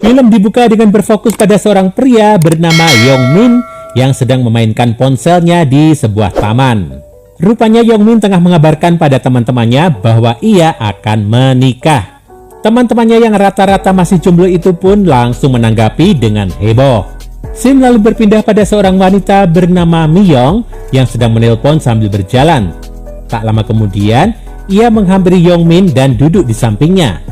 Film dibuka dengan berfokus pada seorang pria bernama Yongmin yang sedang memainkan ponselnya di sebuah taman. Rupanya Yongmin tengah mengabarkan pada teman-temannya bahwa ia akan menikah. Teman-temannya yang rata-rata masih jomblo itu pun langsung menanggapi dengan heboh. Scene lalu berpindah pada seorang wanita bernama Miyong yang sedang menelpon sambil berjalan. Tak lama kemudian, ia menghampiri Yongmin dan duduk di sampingnya.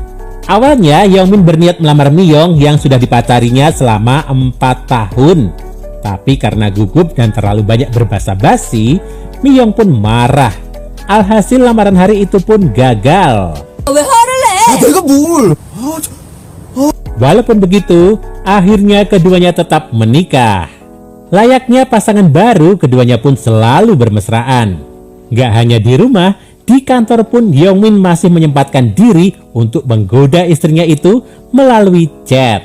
Awalnya Yongmin berniat melamar Miyong yang sudah dipacarinya selama 4 tahun. Tapi karena gugup dan terlalu banyak berbasa-basi, Miyong pun marah. Alhasil lamaran hari itu pun gagal. Walaupun begitu, akhirnya keduanya tetap menikah. Layaknya pasangan baru, keduanya pun selalu bermesraan. Gak hanya di rumah, di kantor pun Yongmin masih menyempatkan diri untuk menggoda istrinya itu melalui chat.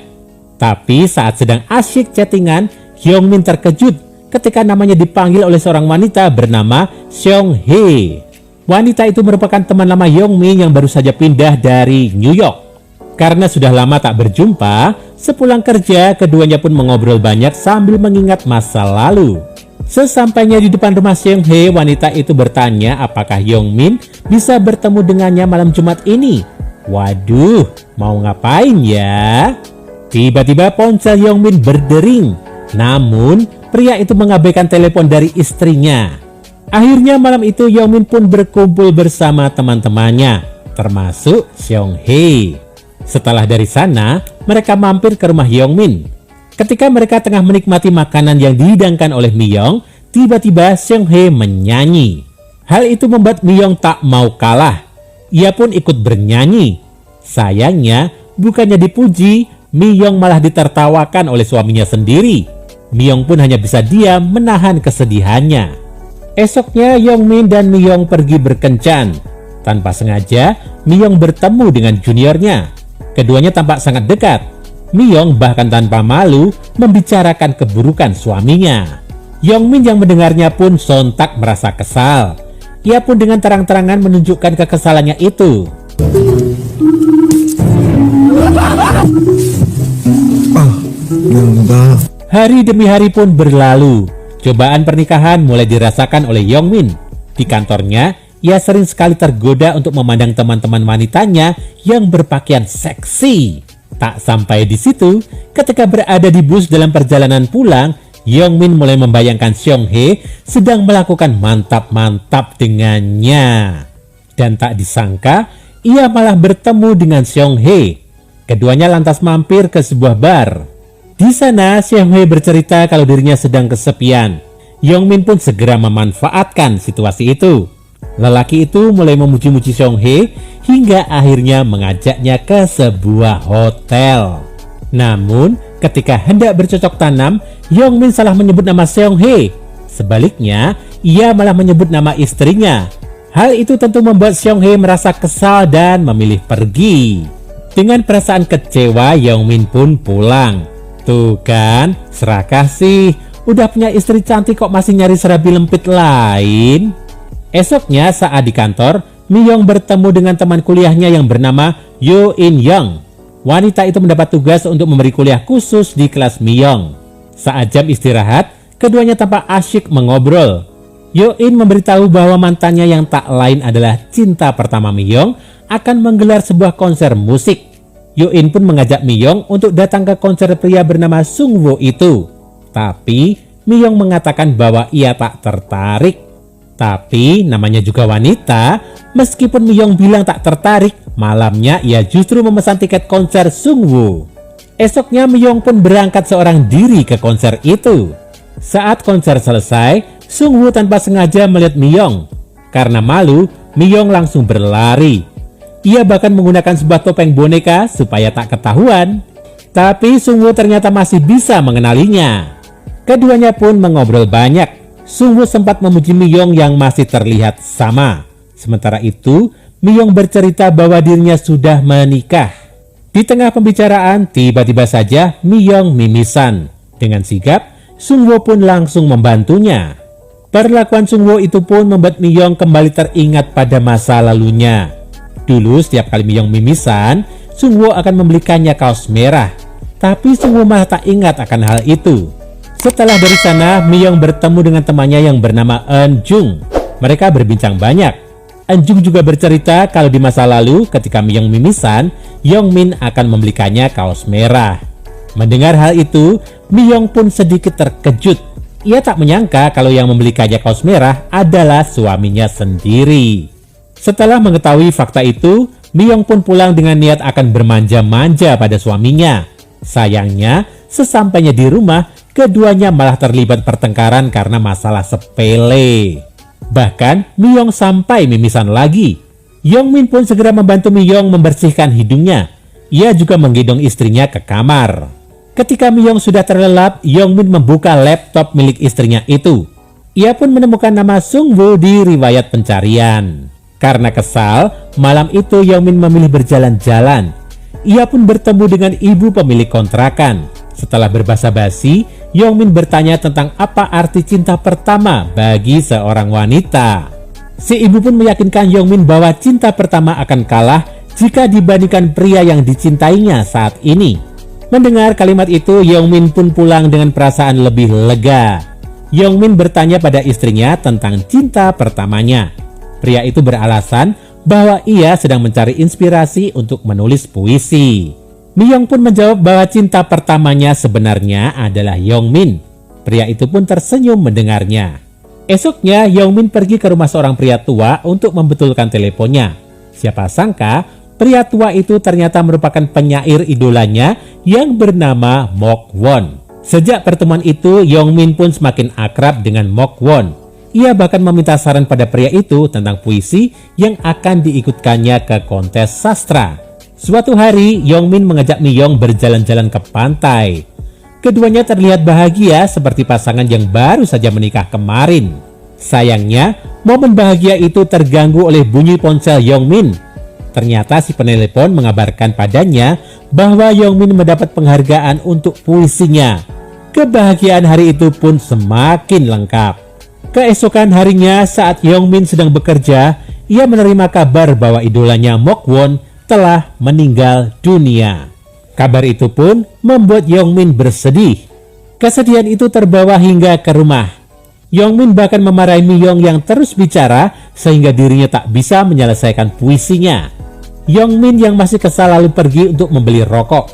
Tapi saat sedang asyik chattingan, Yongmin terkejut ketika namanya dipanggil oleh seorang wanita bernama Seong Hye. Wanita itu merupakan teman lama Yongmin yang baru saja pindah dari New York. Karena sudah lama tak berjumpa, sepulang kerja keduanya pun mengobrol banyak sambil mengingat masa lalu. Sesampainya di depan rumah Seong Hye, wanita itu bertanya apakah Yongmin bisa bertemu dengannya malam Jumat ini. Waduh, mau ngapain ya? Tiba-tiba ponsel Yongmin berdering. Namun, pria itu mengabaikan telepon dari istrinya. Akhirnya malam itu Yongmin pun berkumpul bersama teman-temannya, termasuk Seong Hye. Setelah dari sana, mereka mampir ke rumah Yongmin. Ketika mereka tengah menikmati makanan yang dihidangkan oleh Miyong, tiba-tiba Seong Hye menyanyi. Hal itu membuat Miyong tak mau kalah. Ia pun ikut bernyanyi. Sayangnya, bukannya dipuji, Miyong malah ditertawakan oleh suaminya sendiri. Miyong pun hanya bisa diam menahan kesedihannya. Esoknya Yongmin dan Miyong pergi berkencan. Tanpa sengaja, Miyong bertemu dengan juniornya. Keduanya tampak sangat dekat. Miyong bahkan tanpa malu membicarakan keburukan suaminya. Yongmin yang mendengarnya pun sontak merasa kesal. Ia pun dengan terang-terangan menunjukkan kekesalannya itu. Hari demi hari pun berlalu. Cobaan pernikahan mulai dirasakan oleh Yongmin. Di kantornya, ia sering sekali tergoda untuk memandang teman-teman wanitanya yang berpakaian seksi. Tak sampai di situ, ketika berada di bus dalam perjalanan pulang, Yongmin mulai membayangkan Seong Hye sedang melakukan mantap-mantap dengannya. Dan tak disangka, ia malah bertemu dengan Seong Hye. Keduanya lantas mampir ke sebuah bar. Di sana, Seong Hye bercerita kalau dirinya sedang kesepian. Yongmin pun segera memanfaatkan situasi itu. Lelaki itu mulai memuji-muji Seong Hye hingga akhirnya mengajaknya ke sebuah hotel. Namun, ketika hendak bercocok tanam, Yongmin salah menyebut nama Seong Hye. Sebaliknya, ia malah menyebut nama istrinya. Hal itu tentu membuat Seong Hye merasa kesal dan memilih pergi. Dengan perasaan kecewa, Yongmin pun pulang. Tuh kan, serakah sih. Udah punya istri cantik kok masih nyari serabi lempit lain. Esoknya saat di kantor, Miyong bertemu dengan teman kuliahnya yang bernama Yo In Young. Wanita itu mendapat tugas untuk memberi kuliah khusus di kelas Miyong. Saat jam istirahat, keduanya tampak asyik mengobrol. Yo In memberitahu bahwa mantannya yang tak lain adalah cinta pertama Miyong akan menggelar sebuah konser musik. Yo In pun mengajak Miyong untuk datang ke konser pria bernama Sungwoo itu. Tapi Miyong mengatakan bahwa ia tak tertarik. Tapi namanya juga wanita, meskipun Miyong bilang tak tertarik, malamnya ia justru memesan tiket konser Sungwoo. Esoknya Miyong pun berangkat seorang diri ke konser itu. Saat konser selesai, Sungwoo tanpa sengaja melihat Miyong. Karena malu, Miyong langsung berlari. Ia bahkan menggunakan sebuah topeng boneka supaya tak ketahuan. Tapi Sungwoo ternyata masih bisa mengenalinya. Keduanya pun mengobrol banyak. Sungwoo sempat memuji Miyong yang masih terlihat sama. Sementara itu, Miyong bercerita bahwa dirinya sudah menikah. Di tengah pembicaraan, tiba-tiba saja Miyong mimisan. Dengan sigap, Sungwoo pun langsung membantunya. Perlakuan Sungwoo itu pun membuat Miyong kembali teringat pada masa lalunya. Dulu setiap kali Miyong mimisan, Sungwoo akan membelikannya kaos merah. tapi sungguh malah tak ingat akan hal itu. Setelah dari sana, Miyong bertemu dengan temannya yang bernama Eun Jung. Mereka berbincang banyak. Eun Jung juga bercerita kalau di masa lalu ketika Miyong mimisan, Yongmin akan membelikannya kaos merah. Mendengar hal itu, Miyong pun sedikit terkejut. Ia tak menyangka kalau yang membelikannya kaos merah adalah suaminya sendiri. Setelah mengetahui fakta itu, Miyong pun pulang dengan niat akan bermanja-manja pada suaminya. Sayangnya, sesampainya di rumah, keduanya malah terlibat pertengkaran karena masalah sepele. Bahkan, Miyong sampai mimisan lagi. Yongmin pun segera membantu Miyong membersihkan hidungnya. Ia juga menggendong istrinya ke kamar. Ketika Miyong sudah terlelap, Yongmin membuka laptop milik istrinya itu. Ia pun menemukan nama Sungwoo di riwayat pencarian. Karena kesal, malam itu Yongmin memilih berjalan-jalan. Ia pun bertemu dengan ibu pemilik kontrakan. Setelah berbasa-basi, Yongmin bertanya tentang apa arti cinta pertama bagi seorang wanita. Si ibu pun meyakinkan Yongmin bahwa cinta pertama akan kalah jika dibandingkan pria yang dicintainya saat ini. Mendengar kalimat itu, Yongmin pun pulang dengan perasaan lebih lega. Yongmin bertanya pada istrinya tentang cinta pertamanya. Pria itu beralasan bahwa ia sedang mencari inspirasi untuk menulis puisi. Miyong pun menjawab bahwa cinta pertamanya sebenarnya adalah Yongmin. Pria itu pun tersenyum mendengarnya. Esoknya, Yongmin pergi ke rumah seorang pria tua untuk membetulkan teleponnya. Siapa sangka, pria tua itu ternyata merupakan penyair idolanya yang bernama Mok Won. Sejak pertemuan itu, Yongmin pun semakin akrab dengan Mok Won. Ia bahkan meminta saran pada pria itu tentang puisi yang akan diikutkannya ke kontes sastra. Suatu hari, Yongmin mengajak Miyong berjalan-jalan ke pantai. Keduanya terlihat bahagia seperti pasangan yang baru saja menikah kemarin. Sayangnya, momen bahagia itu terganggu oleh bunyi ponsel Yongmin. Ternyata si penelepon mengabarkan padanya bahwa Yongmin mendapat penghargaan untuk puisinya. Kebahagiaan hari itu pun semakin lengkap. Keesokan harinya saat Yongmin sedang bekerja, ia menerima kabar bahwa idolanya Mok Won telah meninggal dunia. Kabar itu pun membuat Yongmin bersedih. Kesedihan itu terbawa hingga ke rumah. Yongmin bahkan memarahi Miyong yang terus bicara sehingga dirinya tak bisa menyelesaikan puisinya. Yongmin yang masih kesal lalu pergi untuk membeli rokok.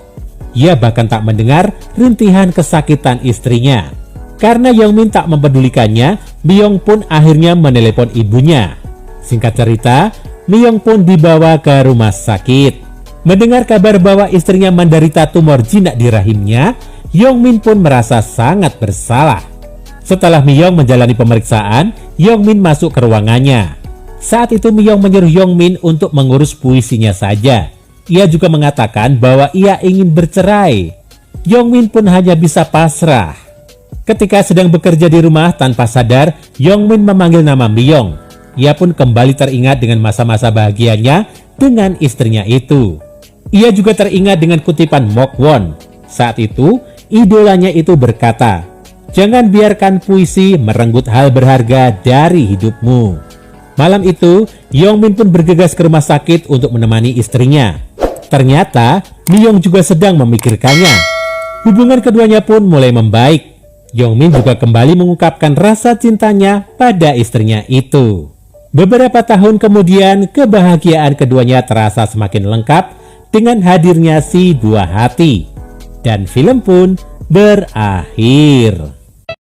Ia bahkan tak mendengar rintihan kesakitan istrinya. Karena Yongmin tak mempedulikannya, Miyong pun akhirnya menelepon ibunya. Singkat cerita, Miyong pun dibawa ke rumah sakit. Mendengar kabar bahwa istrinya menderita tumor jinak di rahimnya, Yongmin pun merasa sangat bersalah. Setelah Miyong menjalani pemeriksaan, Yongmin masuk ke ruangannya. Saat itu Miyong menyuruh Yongmin untuk mengurus puisinya saja. Ia juga mengatakan bahwa ia ingin bercerai. Yongmin pun hanya bisa pasrah. Ketika sedang bekerja di rumah tanpa sadar, Yongmin memanggil nama Miyong. Ia pun kembali teringat dengan masa-masa bahagianya dengan istrinya itu. Ia juga teringat dengan kutipan Mok Won. Saat itu, idolanya itu berkata, "Jangan biarkan puisi merenggut hal berharga dari hidupmu." Malam itu, Yongmin pun bergegas ke rumah sakit untuk menemani istrinya. Ternyata, Miyong juga sedang memikirkannya. Hubungan keduanya pun mulai membaik. Yongmin juga kembali mengungkapkan rasa cintanya pada istrinya itu. Beberapa tahun kemudian, kebahagiaan keduanya terasa semakin lengkap dengan hadirnya si buah hati. Dan film pun berakhir.